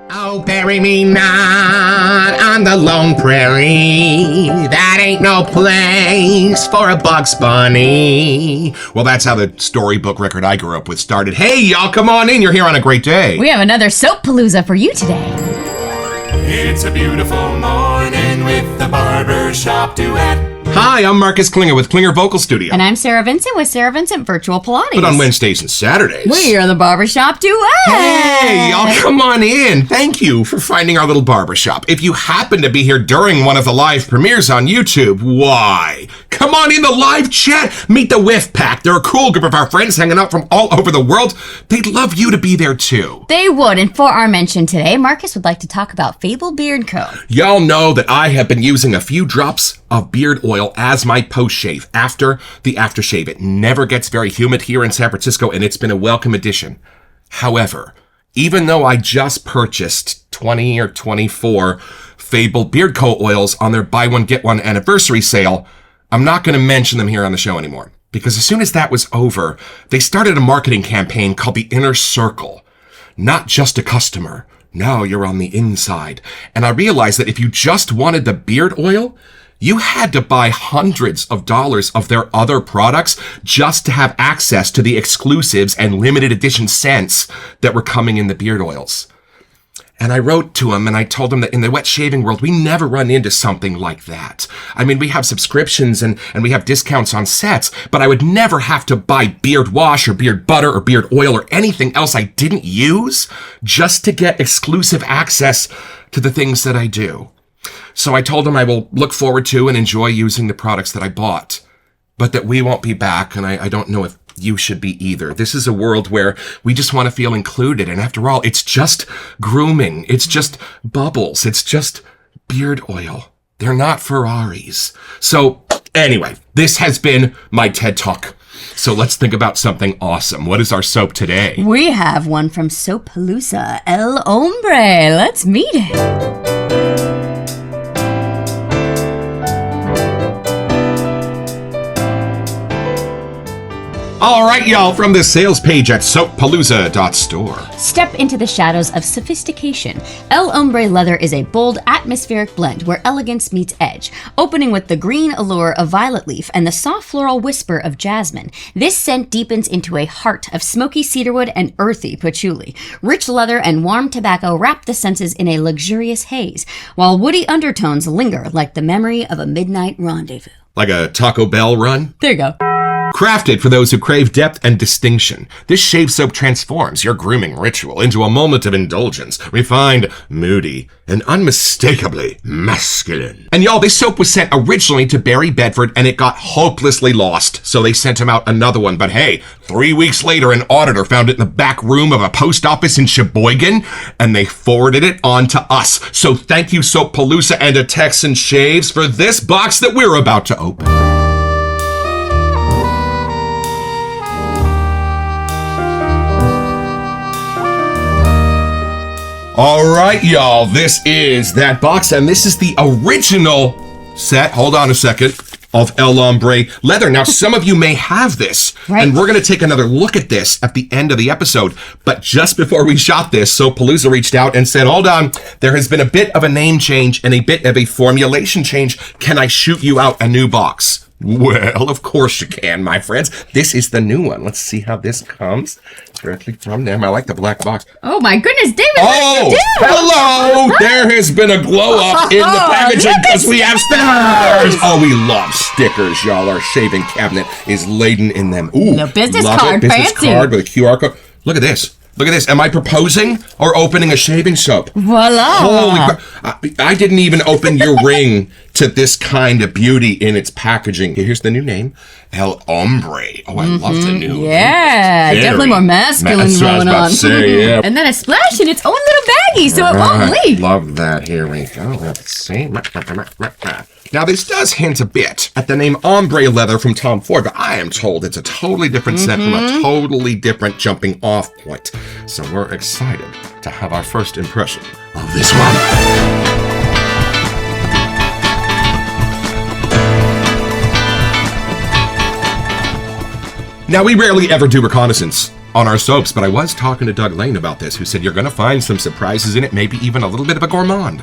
Oh, bury me not on the lone prairie. That ain't no place for a Bugs Bunny. Well, that's how the storybook record I grew up with started. Hey, y'all, come on in. You're here on a great day. We have another Soap Palooza for you today. It's a beautiful morning with the Barbershop Duet. Hi, I'm Marcus Klinger with Klinger Vocal Studio. And I'm Sarah Vincent with Sarah Vincent Virtual Pilates. But on Wednesdays and Saturdays, we are the Barbershop Duet. Hey, y'all, come on in. Thank you for finding our little barbershop. If you happen to be here during one of the live premieres on YouTube, why? Come on in the live chat. Meet the Whiff Pack. They're a cool group of our friends hanging out from all over the world. They'd love you to be there too. They would. And for our mention today, Marcus would like to talk about Fable Beard Co. Y'all know that I have been using a few drops of beard oil as my post-shave after the aftershave. It never gets very humid here in San Francisco, and it's been a welcome addition. However, even though I just purchased 20 or 24 Fable Beard Co. oils on their buy one, get one anniversary sale, I'm not going to mention them here on the show anymore. Because as soon as that was over, they started a marketing campaign called The Inner Circle. Not just a customer. Now you're on the inside. And I realized that if you just wanted the beard oil, you had to buy hundreds of dollars of their other products just to have access to the exclusives and limited edition scents that were coming in the beard oils. And I wrote to him and I told him that in the wet shaving world, we never run into something like that. I mean, we have subscriptions and we have discounts on sets, but I would never have to buy beard wash or beard butter or beard oil or anything else I didn't use just to get exclusive access to the things that I do. So I told him I will look forward to and enjoy using the products that I bought, but that we won't be back, and I don't know if you should be either. This is a world where we just want to feel included, and after all, it's just grooming. It's just bubbles. It's just beard oil. They're not Ferraris. So anyway, this has been my TED Talk. So let's think about something awesome. What is our soap today? We have one from Soapalooza, El Hombre. Let's meet it. All right, y'all, from the sales page at soappalooza.store. Step into the shadows of sophistication. El Hombre Leather is a bold, atmospheric blend where elegance meets edge. Opening with the green allure of violet leaf and the soft floral whisper of jasmine, this scent deepens into a heart of smoky cedarwood and earthy patchouli. Rich leather and warm tobacco wrap the senses in a luxurious haze, while woody undertones linger like the memory of a midnight rendezvous. Like a Taco Bell run? There you go. Crafted for those who crave depth and distinction, this shave soap transforms your grooming ritual into a moment of indulgence, refined, moody, and unmistakably masculine. And y'all, this soap was sent originally to Barry Bedford, and it got hopelessly lost, so they sent him out another one. But hey, 3 weeks later, an auditor found it in the back room of a post office in Sheboygan, and they forwarded it on to us. So thank you, Soapalooza and a Texan Shaves, for this box that we're about to open. All right, y'all, this is that box, and this is the original set, hold on a second, of El Hombre Leather. Now, some of you may have this, right, and we're going to take another look at this at the end of the episode, but just before we shot this, Soapalooza reached out and said, hold on, there has been a bit of a name change and a bit of a formulation change. Can I shoot you out a new box? Well, of course you can, my friends. This is the new one. Let's see how this comes directly from them. I like the black box. Oh my goodness, David! Oh, hello! There has been a glow up in the packaging because we have stickers. Oh, we love stickers, y'all. Our shaving cabinet is laden in them. Ooh, no business love card, it. Business fancy card with a QR code. Look at this. Look at this. Am I proposing or opening a shaving soap? Voila! Holy crap. I didn't even open your ring to this kind of beauty in its packaging. Here's the new name. El Hombre. Oh, I love the new. Yeah, definitely more masculine going on. Say, yeah. And then a splash in its own little baggie, so it won't leak. Love that. Here we go. Let's see. Now, this does hint a bit at the name Ombre Leather from Tom Ford, but I am told it's a totally different scent from a totally different jumping off point. So we're excited to have our first impression of this one. Now, we rarely ever do reconnaissance on our soaps, but I was talking to Doug Lane about this, who said you're going to find some surprises in it, maybe even a little bit of a gourmand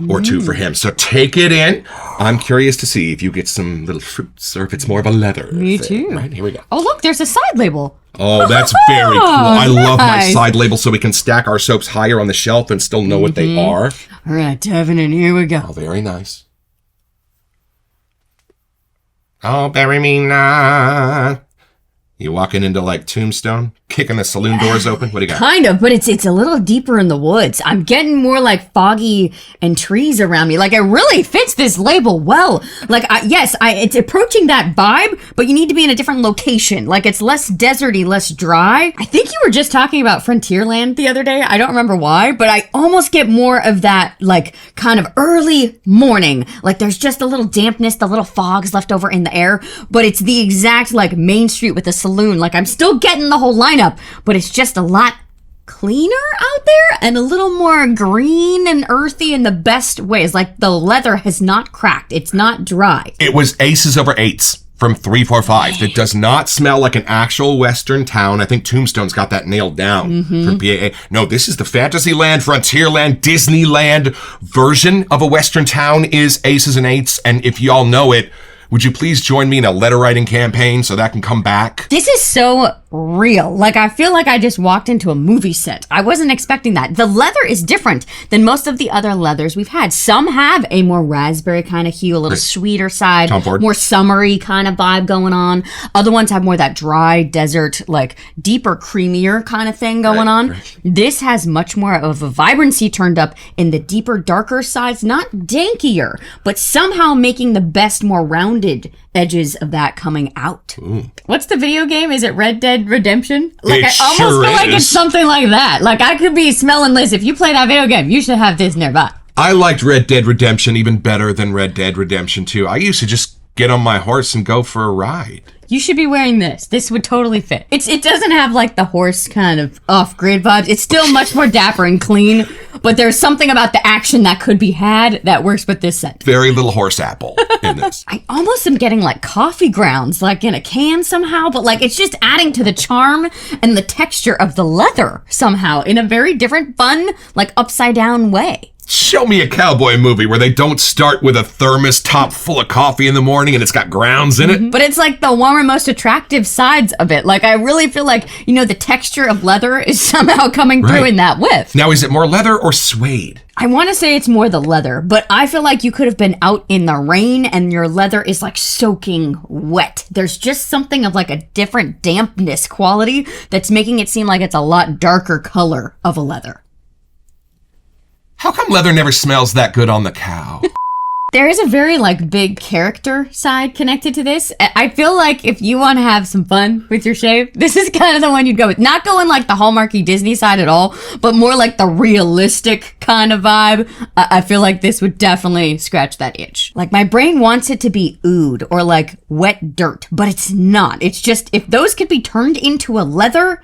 or two for him. So take it in. I'm curious to see if you get some little fruits or if it's more of a leather Me thing. too. Right, here we go. Oh, look, there's a side label. Oh, that's very cool. I love my Nice. side label so we can stack our soaps higher on the shelf and still know what they are. All right, Devin, and here we go. Oh, very nice. Oh, bury me not. You walking into like Tombstone, kicking the saloon doors open? What do you got? Kind of, but it's a little deeper in the woods. I'm getting more like foggy and trees around me. Like it really fits this label well. Like it's approaching that vibe, but you need to be in a different location. Like it's less deserty, less dry. I think you were just talking about Frontierland the other day. I don't remember why, but I almost get more of that like kind of early morning. Like there's just a little dampness, the little fog's left over in the air, but it's the exact like main street with the saloon. Like I'm still getting the whole lineup, but it's just a lot cleaner out there and a little more green and earthy in the best ways. Like the leather has not cracked. It's not dry. It was aces over eights from 345. It does not smell like an actual Western town. I think Tombstone's got that nailed down from PAA. No, this is the Fantasyland, Frontierland, Disneyland version of a Western town is aces and eights. And if y'all know it, would you please join me in a letter writing campaign so that can come back? This is so real. Like, I feel like I just walked into a movie set. I wasn't expecting that. The leather is different than most of the other leathers we've had. Some have a more raspberry kind of hue, a little sweeter side, Tom Ford. more summery kind of vibe going on. Other ones have more that dry desert, like deeper, creamier kind of thing going on. Right. This has much more of a vibrancy turned up in the deeper, darker sides, not dankier, but somehow making the best, more rounded edges of that coming out. Ooh. What's the video game? Is it Red Dead Redemption? Like, It I almost sure feel like is. it's something like that. Like, I could be smelling this. If you play that video game, you should have this nearby. I liked Red Dead Redemption even better than Red Dead Redemption 2. I used to just get on my horse and go for a ride. You should be wearing this. This would totally fit. It doesn't have like the horse kind of off-grid vibes. It's still much more dapper and clean, but there's something about the action that could be had that works with this scent. Very little horse apple in this. I almost am getting like coffee grounds, like in a can somehow, but like it's just adding to the charm and the texture of the leather somehow in a very different, fun, like upside down way. Show me a cowboy movie where they don't start with a thermos top full of coffee in the morning and it's got grounds in it. But it's like the warmer, most attractive sides of it. Like I really feel like, you know, the texture of leather is somehow coming through Right. in that whiff. Now, is it more leather or suede? I want to say it's more the leather, but I feel like you could have been out in the rain and your leather is like soaking wet. There's just something of like a different dampness quality that's making it seem like it's a lot darker color of a leather. How come leather never smells that good on the cow? There is a very like big character side connected to this. I feel like if you want to have some fun with your shave, this is kind of the one you'd go with. Not going like the Hallmarky Disney side at all, but more like the realistic kind of vibe. I feel like this would definitely scratch that itch. Like my brain wants it to be oud or like wet dirt, but it's not. It's just if those could be turned into a leather,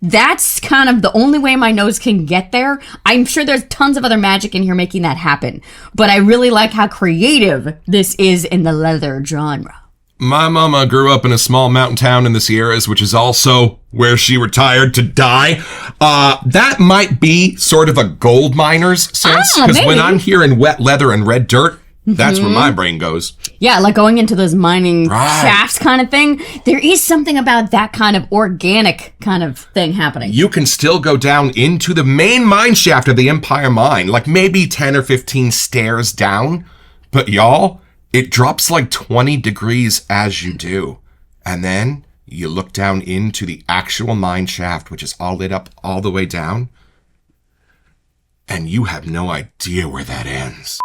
that's kind of the only way my nose can get there. I'm sure there's tons of other magic in here making that happen, but I really like how creative this is in the leather genre. My mama grew up in a small mountain town in the Sierras, which is also where she retired to die. That might be sort of a gold miner's sense, because when maybe. I'm hearing wet leather and red dirt, that's where my brain goes. Yeah, like going into those mining Right. shafts kind of thing. There is something about that kind of organic kind of thing happening. You can still go down into the main mine shaft of the Empire Mine, like maybe 10 or 15 stairs down. But y'all, it drops like 20 degrees as you do. And then you look down into the actual mine shaft, which is all lit up all the way down. And you have no idea where that ends.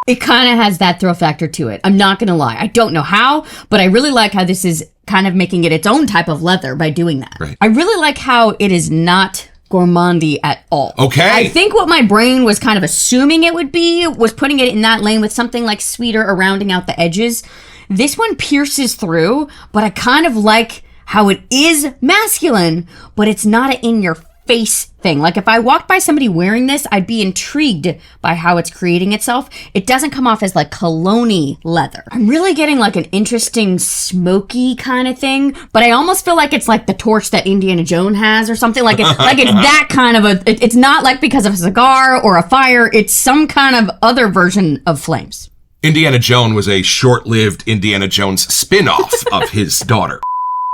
It kind of has that thrill factor to it. I'm not going to lie. I don't know how, but I really like how this is kind of making it its own type of leather by doing that. Right. I really like how it is not gourmandy at all. Okay. I think what my brain was kind of assuming it would be was putting it in that lane with something like sweeter or rounding out the edges. This one pierces through, but I kind of like how it is masculine, but it's not in your face thing. Like if I walked by somebody wearing this, I'd be intrigued by how it's creating itself. It doesn't come off as like cologne-y leather. I'm really getting like an interesting smoky kind of thing, but I almost feel like it's like the torch that Indiana Jones has or something. Like it's that kind of it's not like because of a cigar or a fire. It's some kind of other version of flames. Indiana Jones was a short-lived Indiana Jones spin-off of his daughter.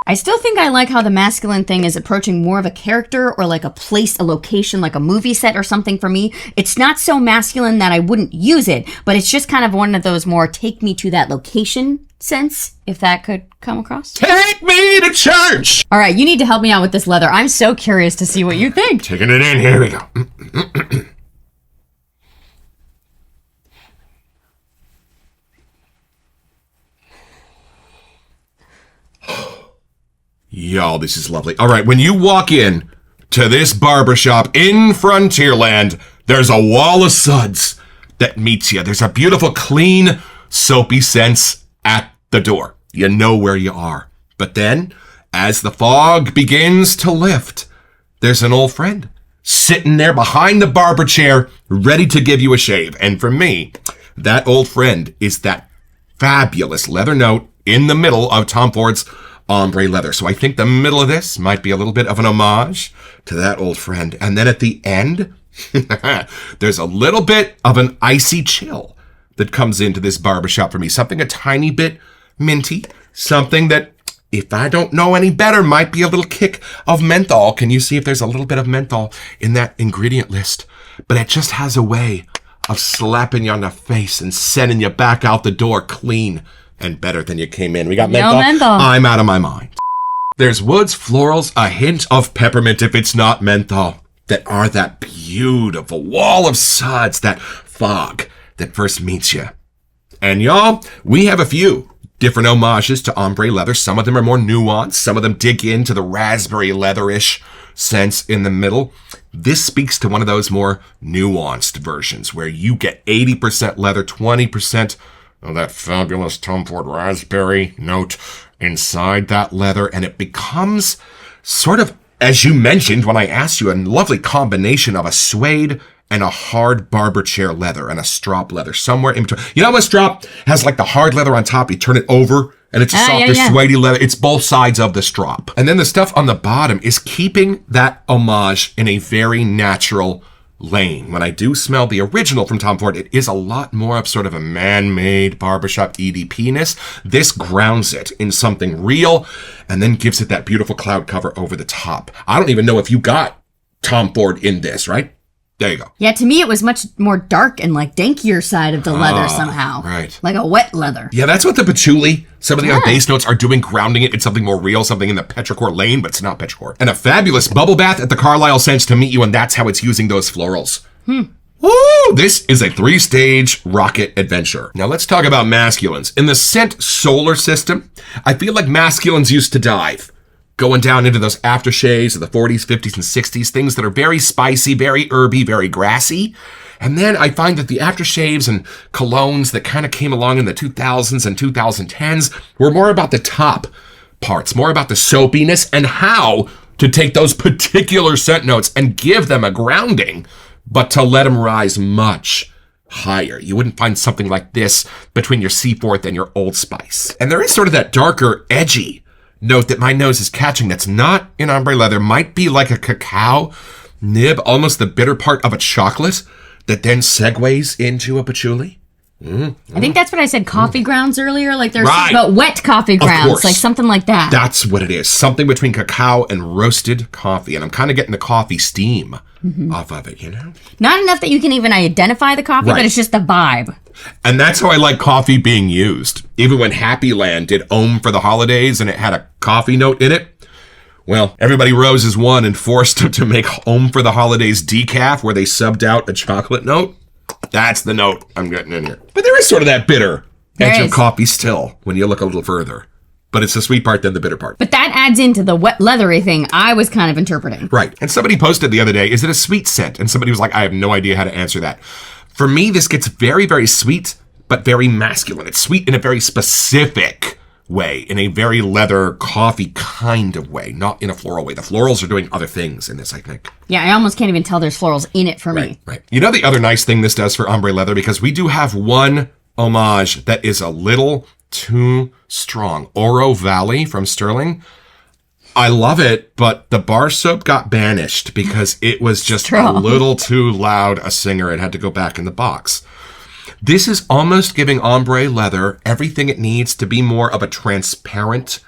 I still think I like how the masculine thing is approaching more of a character or like a place, a location, like a movie set or something for me. It's not so masculine that I wouldn't use it, but it's just kind of one of those more take me to that location sense, if that could come across. Take me to church! All right, you need to help me out with this leather. I'm so curious to see what you think. Taking it in, here we go. Y'all, this is lovely. All right, when you walk in to this barbershop in Frontierland, there's a wall of suds that meets you. There's a beautiful, clean, soapy sense at the door. You know where you are. But then, as the fog begins to lift, there's an old friend sitting there behind the barber chair, ready to give you a shave. And for me, that old friend is that fabulous leather note in the middle of Tom Ford's ombre leather. So I think the middle of this might be a little bit of an homage to that old friend. And then at the end, there's a little bit of an icy chill that comes into this barbershop for me. Something a tiny bit minty. Something that, if I don't know any better, might be a little kick of menthol. Can you see if there's a little bit of menthol in that ingredient list? But it just has a way of slapping you on the face and sending you back out the door clean and better than you came in. We got menthol. No menthol. I'm out of my mind. There's woods, florals, a hint of peppermint if it's not menthol, that are that beautiful wall of suds, that fog that first meets you. And y'all, we have a few different homages to ombre leather. Some of them are more nuanced. Some of them dig into the raspberry leatherish sense in the middle. This speaks to one of those more nuanced versions where you get 80% leather, 20% of that fabulous Tom Ford raspberry note inside that leather, and it becomes sort of, as you mentioned when I asked you, a lovely combination of a suede and a hard barber chair leather and a strop leather, somewhere in between. You know, a strop has like the hard leather on top, you turn it over, and it's a softer, suede leather. It's both sides of the strop. And then the stuff on the bottom is keeping that homage in a very natural lane. When I do smell the original from Tom Ford, it is a lot more of sort of a man-made barbershop EDP-ness. This grounds it in something real and then gives it that beautiful cloud cover over the top. I don't even know if you got Tom Ford in this, right? There you go. Yeah, to me it was much more dark and like dankier side of the leather somehow. Right. Like a wet leather. Yeah, that's what the patchouli, some of the other base notes are doing, grounding it in something more real, something in the petrichor lane, but it's not petrichor. And a fabulous bubble bath at the Carlisle Scents to meet you, and that's how it's using those florals. Woo! This is a 3-stage rocket adventure. Now let's talk about masculines. In the scent solar system, I feel like masculines used to dive, going down into those aftershaves of the 40s, 50s, and 60s, things that are very spicy, very herby, very grassy. And then I find that the aftershaves and colognes that kind of came along in the 2000s and 2010s were more about the top parts, more about the soapiness and how to take those particular scent notes and give them a grounding, but to let them rise much higher. You wouldn't find something like this between your Seaforth and your Old Spice. And there is sort of that darker, edgy note that my nose is catching that's not in ombre leather, might be like a cacao nib, almost the bitter part of a chocolate that then segues into a patchouli. I think that's what I said, coffee grounds earlier. Like there's something about wet coffee grounds, like something like that. That's what it is. Something between cacao and roasted coffee. And I'm kind of getting the coffee steam off of it, you know? Not enough that you can even identify the coffee, but it's just the vibe. And that's how I like coffee being used. Even when Happy Land did Om for the Holidays and it had a coffee note in it, well, everybody rose as one and forced to make Om for the Holidays decaf where they subbed out a chocolate note. That's the note I'm getting in here. But there is sort of that bitter edge of coffee still when you look a little further. But it's the sweet part than the bitter part. But that adds into the wet leathery thing I was kind of interpreting. Right. And somebody posted the other day, is it a sweet scent? And somebody was like, I have no idea how to answer that. For me, this gets very, very sweet, but very masculine. It's sweet in a very specific way, in a very leather coffee kind of way, not in a floral way. The florals are doing other things in this, I think. Yeah, I almost can't even tell there's florals in it for me. Right. You know the other nice thing this does for ombre leather, because we do have one homage that is a little too strong. Oro Valley from Sterling. I love it, but the bar soap got banished because it was just a little too loud a singer. It had to go back in the box. This is almost giving ombre leather everything it needs to be more of a transparent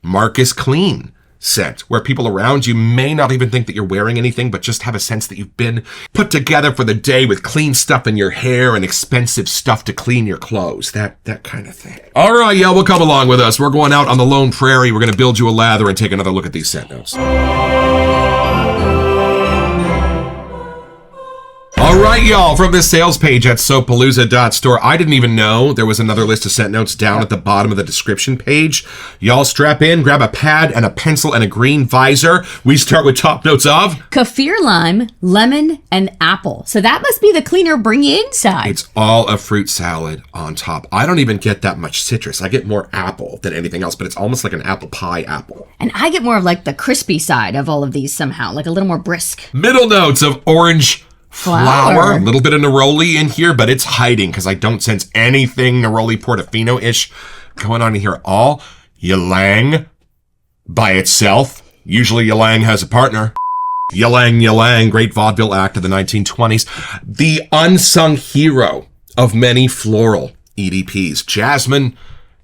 Marcus Clean scent, where people around you may not even think that you're wearing anything, but just have a sense that you've been put together for the day with clean stuff in your hair and expensive stuff to clean your clothes. That kind of thing. All right, y'all, well, come along with us. We're going out on the lone prairie. We're going to build you a lather and take another look at these scent notes. All right, y'all, from this sales page at soappalooza.store, I didn't even know there was another list of scent notes down at the bottom of the description page. Y'all strap in, grab a pad and a pencil and a green visor. We start with top notes of kaffir lime, lemon, and apple. So that must be the cleaner bring inside. It's all a fruit salad on top. I don't even get that much citrus. I get more apple than anything else, but it's almost like an apple pie apple. And I get more of like the crispy side of all of these somehow, like a little more brisk. Middle notes of orange flower. A little bit of neroli in here, but it's hiding because I don't sense anything neroli Portofino-ish going on in here. All ylang by itself. Usually ylang has a partner. Ylang Ylang, great vaudeville act of the 1920s. The unsung hero of many floral EDPs, jasmine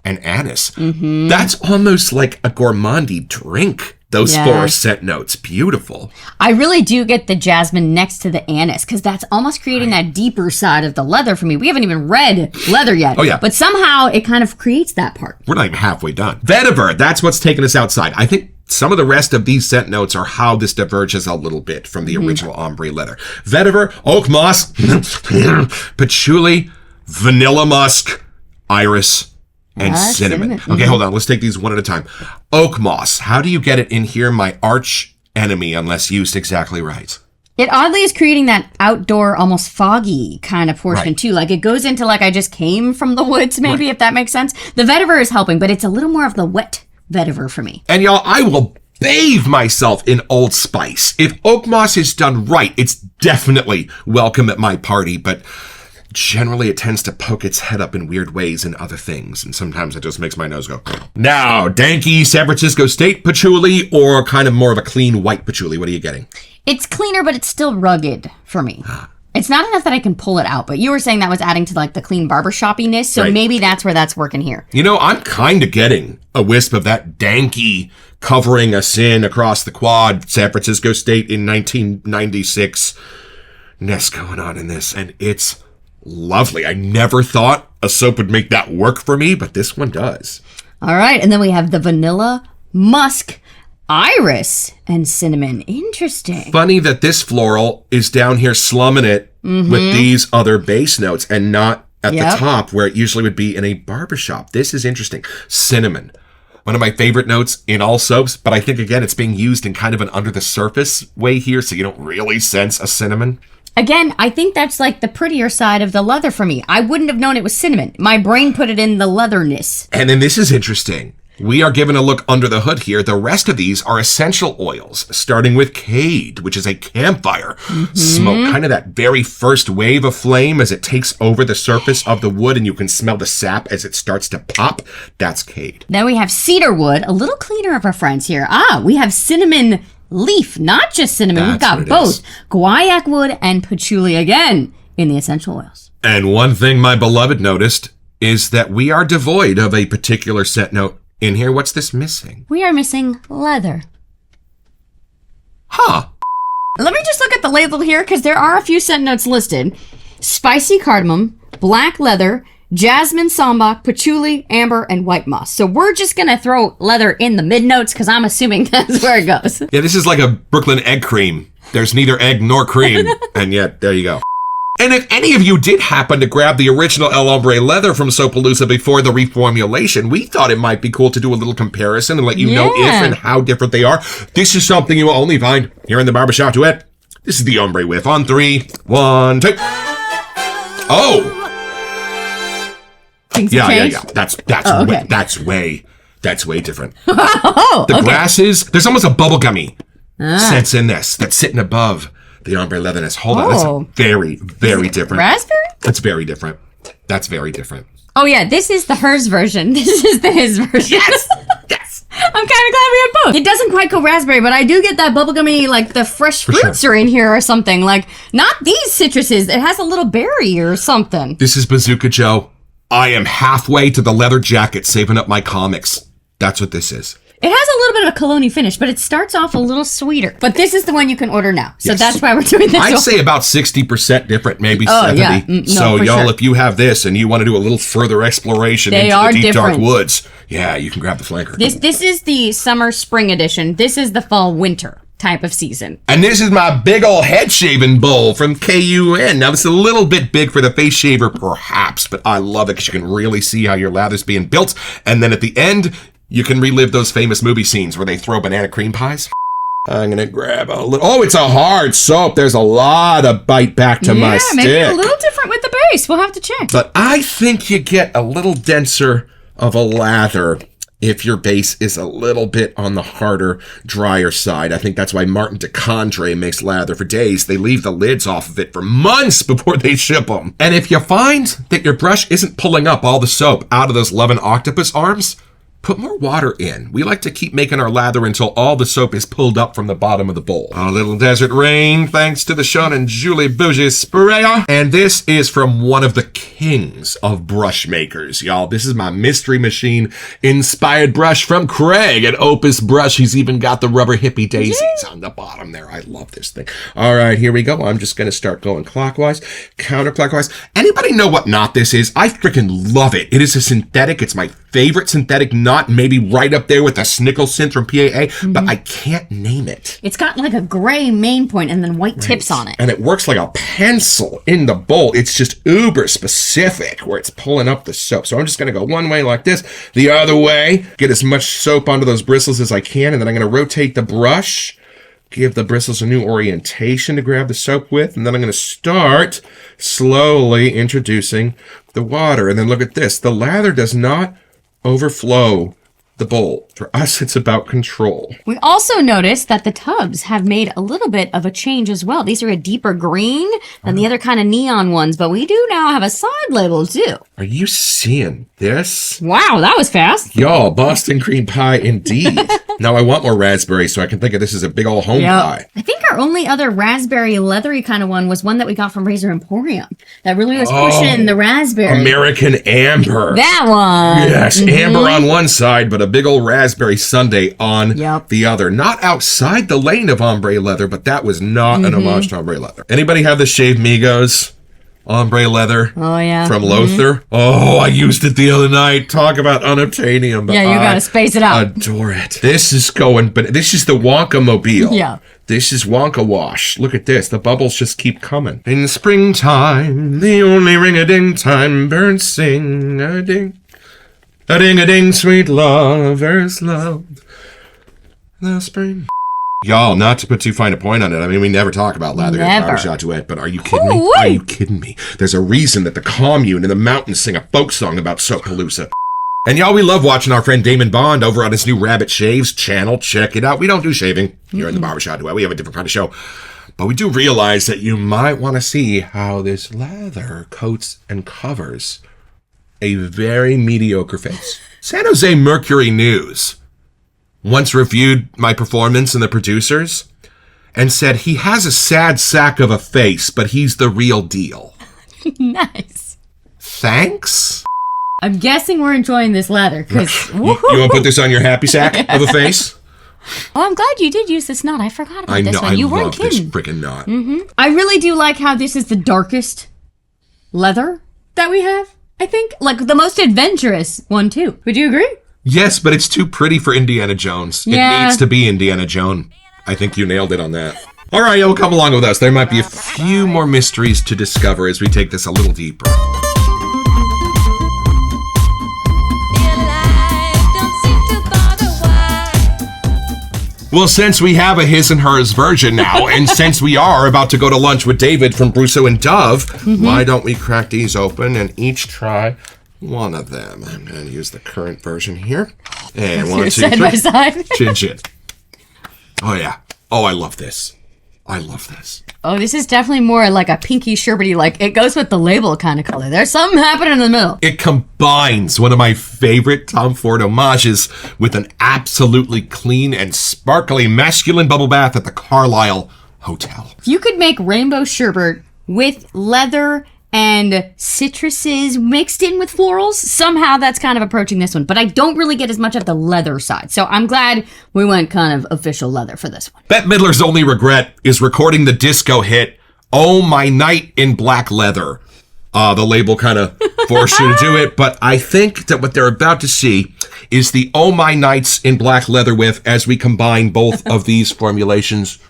and anise. Mm-hmm. That's almost like a gourmandy drink. Those four scent notes. Beautiful. I really do get the jasmine next to the anise because that's almost creating that deeper side of the leather for me. We haven't even read leather yet. Oh, yeah. But somehow it kind of creates that part. We're not even halfway done. Vetiver, that's what's taking us outside. I think some of the rest of these scent notes are how this diverges a little bit from the original ombre leather. Vetiver, oak moss, patchouli, vanilla musk, iris, and cinnamon. Okay, hold on. Let's take these one at a time. Oak moss. How do you get it in here? My arch enemy, unless used exactly right. It oddly is creating that outdoor, almost foggy kind of portion too. Like it goes into like I just came from the woods, maybe, if that makes sense. The vetiver is helping, but it's a little more of the wet vetiver for me. And y'all, I will bathe myself in Old Spice. If oak moss is done right, it's definitely welcome at my party, but generally, it tends to poke its head up in weird ways in other things, and sometimes it just makes my nose go. Now, danky San Francisco State patchouli or kind of more of a clean white patchouli? What are you getting? It's cleaner, but it's still rugged for me. It's not enough that I can pull it out, but you were saying that was adding to like the clean barbershop-iness, so maybe that's where that's working here. You know, I'm kind of getting a wisp of that danky covering a sin across the quad, San Francisco State in 1996-ness going on in this, and it's lovely. I never thought a soap would make that work for me, but this one does. All right, and then we have the vanilla, musk, iris, and cinnamon. Interesting. Funny that this floral is down here slumming it with these other base notes and not at the top where it usually would be in a barbershop. This is interesting. Cinnamon. One of my favorite notes in all soaps, but I think, again, it's being used in kind of an under-the-surface way here, so you don't really sense a cinnamon. Again, I think that's like the prettier side of the leather for me. I wouldn't have known it was cinnamon. My brain put it in the leatherness. And then this is interesting. We are given a look under the hood here. The rest of these are essential oils, starting with Cade, which is a campfire smoke. Kind of that very first wave of flame as it takes over the surface of the wood and you can smell the sap as it starts to pop. That's Cade. Then we have cedarwood, a little cleaner of our friends here. We have cinnamon leaf, not just cinnamon. We've got both guaiac wood and patchouli again in the essential oils. And one thing my beloved noticed is that we are devoid of a particular scent note in here. What's this missing? We are missing leather. Let me just look at the label here because there are a few scent notes listed. Spicy cardamom, black leather, jasmine sambac, patchouli, amber, and white moss. So we're just going to throw leather in the mid notes because I'm assuming that's where it goes. Yeah, this is like a Brooklyn egg cream. There's neither egg nor cream. And yet, there you go. And if any of you did happen to grab the original El Hombre leather from Soapalooza before the reformulation, we thought it might be cool to do a little comparison and let you know if and how different they are. This is something you will only find here in the Barbershop Duet. This is the Hombre Whiff on 3, 1, 2. Things have changed? That's okay. that's way That's way different. Oh, The grasses, there's almost a bubblegummy sense in this that's sitting above the ombre leatherness. Hold on, that's very, very different. Raspberry? That's very different. That's very different. Oh, yeah, this is the hers version. This is the his version. Yes! Yes! I'm kind of glad we had both. It doesn't quite go raspberry, but I do get that bubblegummy, like the fresh fruits are in here or something. Like, not these citruses. It has a little berry or something. This is Bazooka Joe. I am halfway to the leather jacket saving up my comics. That's what this is. It has a little bit of a cologne finish, but it starts off a little sweeter. But this is the one you can order now. So that's why we're doing this. I'd say about 60% different, maybe 70. Yeah. No, so y'all, sure. if you have this and you want to do a little further exploration into the deep dark woods, yeah, you can grab the flanker. This is the summer spring edition. This is the fall winter type of season. And this is my big old head shaving bowl from KUN. Now, this is a little bit big for the face shaver, perhaps, but I love it because you can really see how your lather's being built. And then at the end, you can relive those famous movie scenes where they throw banana cream pies. I'm going to grab a little... Oh, it's a hard soap. There's a lot of bite back to my stick. Yeah, maybe a little different with the base. We'll have to check. But I think you get a little denser of a lather if your base is a little bit on the harder, drier side. I think that's why Martin DeCondre makes lather for days. They leave the lids off of it for months before they ship them. And if you find that your brush isn't pulling up all the soap out of those loving octopus arms, put more water in. We like to keep making our lather until all the soap is pulled up from the bottom of the bowl. A little desert rain, thanks to the Sean and Julie Bougie sprayer. And this is from one of the kings of brush makers, y'all. This is my Mystery Machine inspired brush from Craig at Opus Brush. He's even got the rubber hippie daisies on the bottom there. I love this thing. All right, here we go. I'm just going to start going clockwise, counterclockwise. Anybody know what knot this is? I freaking love it. It is a synthetic. It's my favorite synthetic knot, maybe right up there with the Snickle Synth from PAA, but I can't name it. It's got like a gray main point and then white tips on it. And it works like a pencil in the bowl. It's just uber specific where it's pulling up the soap. So I'm just going to go one way like this, the other way, get as much soap onto those bristles as I can, and then I'm going to rotate the brush, give the bristles a new orientation to grab the soap with, and then I'm going to start slowly introducing the water. And then look at this. The lather does not overflow the bowl. For us, it's about control. We also noticed that the tubs have made a little bit of a change as well. These are a deeper green than the other kind of neon ones, but we do now have a side label too. Are you seeing this? Wow, that was fast. Y'all, Boston cream pie indeed. Now I want more raspberry so I can think of this as a big old home pie. I think our only other raspberry leathery kind of one was one that we got from Razor Emporium that really was pushing the raspberry. American Amber. That one. Yes, amber on one side, but a big old raspberry sundae on the other. Not outside the lane of ombre leather, but that was not an homage to ombre leather. Anybody have the Shave Migos ombre leather? Oh, yeah. From Lothar? Oh, I used it the other night. Talk about unobtainium. But yeah, you gotta space it out. Adore it. This is going, but this is the Wonka mobile. Yeah. This is Wonka Wash. Look at this. The bubbles just keep coming. In springtime, the only ring-a-ding time, birds sing a-ding. A-ding-a-ding, sweet lovers love the spring. Y'all, not to put too fine a point on it. I mean, we never talk about lather in Barbershop Duet, but are you kidding me? Are you kidding me? There's a reason that the commune and the mountains sing a folk song about Soapalooza. And y'all, we love watching our friend Damon Bond over on his new Rabbit Shaves channel. Check it out. We don't do shaving here in the Barbershop Duet. We have a different kind of show. But we do realize that you might want to see how this lather coats and covers a very mediocre face. San Jose Mercury News once reviewed my performance and the producers and said he has a sad sack of a face, but he's the real deal. Nice. Thanks? I'm guessing we're enjoying this lather because you want to put this on your happy sack of a face? Oh, I'm glad you did use this knot. I forgot about this one. You weren't kidding. This freaking knot. I really do like how this is the darkest leather that we have. I think, like, the most adventurous one, too. Would you agree? Yes, but it's too pretty for Indiana Jones. Yeah. It needs to be Indiana Jones. I think you nailed it on that. All right, y'all, come along with us. There might be a few more mysteries to discover as we take this a little deeper. Well, since we have a his and hers version now, and since we are about to go to lunch with David from Brusso and Dove, why don't we crack these open and each try one of them. I'm going to use the current version here. And You're 1, 2, side 3. by side. Chin chin. Oh, yeah. Oh, I love this. I love this. Oh, this is definitely more like a pinky sherbety, like it goes with the label kind of color. There's something happening in the middle. It combines one of my favorite Tom Ford homages with an absolutely clean and sparkly masculine bubble bath at the Carlisle Hotel. If you could make rainbow sherbet with leather and citruses mixed in with florals, somehow that's kind of approaching this one. But I don't really get as much of the leather side. So I'm glad we went kind of official leather for this one. Bette Midler's only regret is recording the disco hit, Oh My Night in Black Leather. The label kind of forced you to do it, but I think that what they're about to see is the Oh My Nights in Black Leather with as we combine both of these formulations.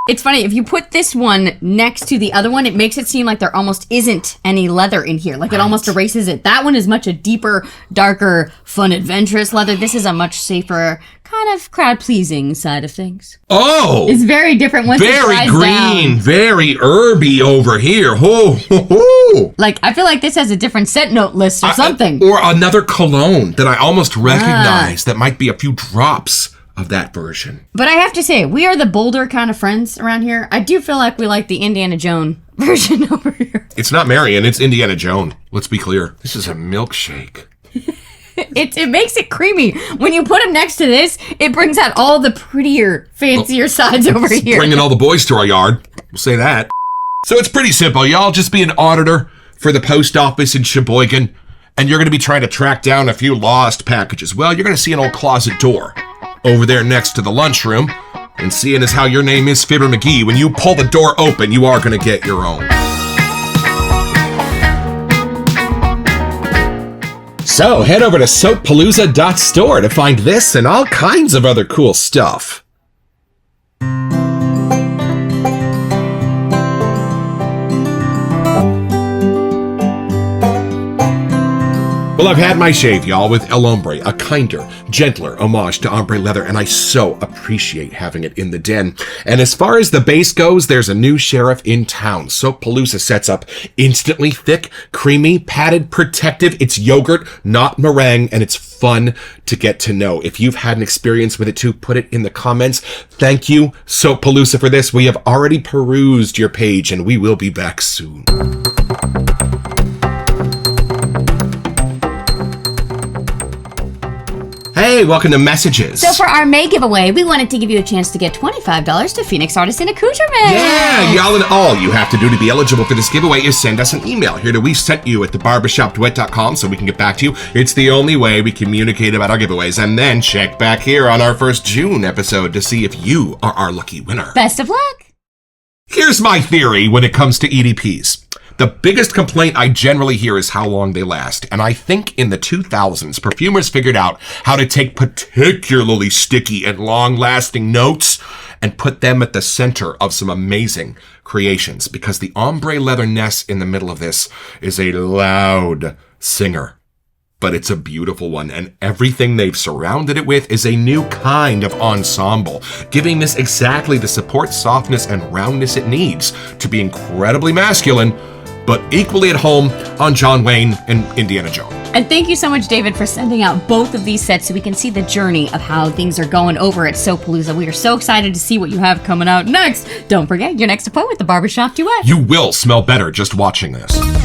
It's funny, if you put this one next to the other one, it makes it seem like there almost isn't any leather in here. Like it almost erases it. That one is much a deeper, darker, fun, adventurous leather. This is a much safer, kind of crowd-pleasing side of things. Oh! It's very different once it Very dries green, down. very herby over here. Ho, ho, ho. Like, I feel like this has a different scent note list or something. Or another cologne that I almost recognize that might be a few drops of that version. But I have to say, we are the bolder kind of friends around here. I do feel like we like the Indiana Jones version over here. It's not Marion, it's Indiana Jones. Let's be clear. This is a milkshake. It makes it creamy. When you put them next to this, it brings out all the prettier, fancier sides over here. Bringing all the boys to our yard. We'll say that. So it's pretty simple. Y'all just be an auditor for the post office in Sheboygan, and you're going to be trying to track down a few lost packages. Well, you're going to see an old closet door over there next to the lunchroom, and seeing as how your name is Fibber McGee, when you pull the door open, you are going to get your own. So head over to soappalooza.store to find this and all kinds of other cool stuff. Well, I've had my shave, y'all, with El Hombre, a kinder, gentler homage to ombre leather, and I so appreciate having it in the den. And as far as the base goes, there's a new sheriff in town. Soap Palooza sets up instantly thick, creamy, padded, protective. It's yogurt, not meringue, and it's fun to get to know. If you've had an experience with it too, put it in the comments. Thank you, Soap Palooza, for this. We have already perused your page, and we will be back soon. Hey, welcome to Messages. So for our May giveaway, we wanted to give you a chance to get $25 to Phoenix Artisan Accoutrement. Yeah, y'all, and all you have to do to be eligible for this giveaway is send us an email here to WeSentYou at thebarbershopduet.com so we can get back to you. It's the only way we communicate about our giveaways. And then check back here on our first June episode to see if you are our lucky winner. Best of luck. Here's my theory when it comes to EDPs. The biggest complaint I generally hear is how long they last. And I think in the 2000s, perfumers figured out how to take particularly sticky and long-lasting notes and put them at the center of some amazing creations, because the ombre leatherness in the middle of this is a loud singer. But it's a beautiful one, and everything they've surrounded it with is a new kind of ensemble, giving this exactly the support, softness, and roundness it needs to be incredibly masculine, but equally at home on John Wayne and Indiana Jones. And thank you so much, David, for sending out both of these sets so we can see the journey of how things are going over at Soap Palooza. We are so excited to see what you have coming out next. Don't forget, your next appointment with the Barbershop Duet. You will smell better just watching this.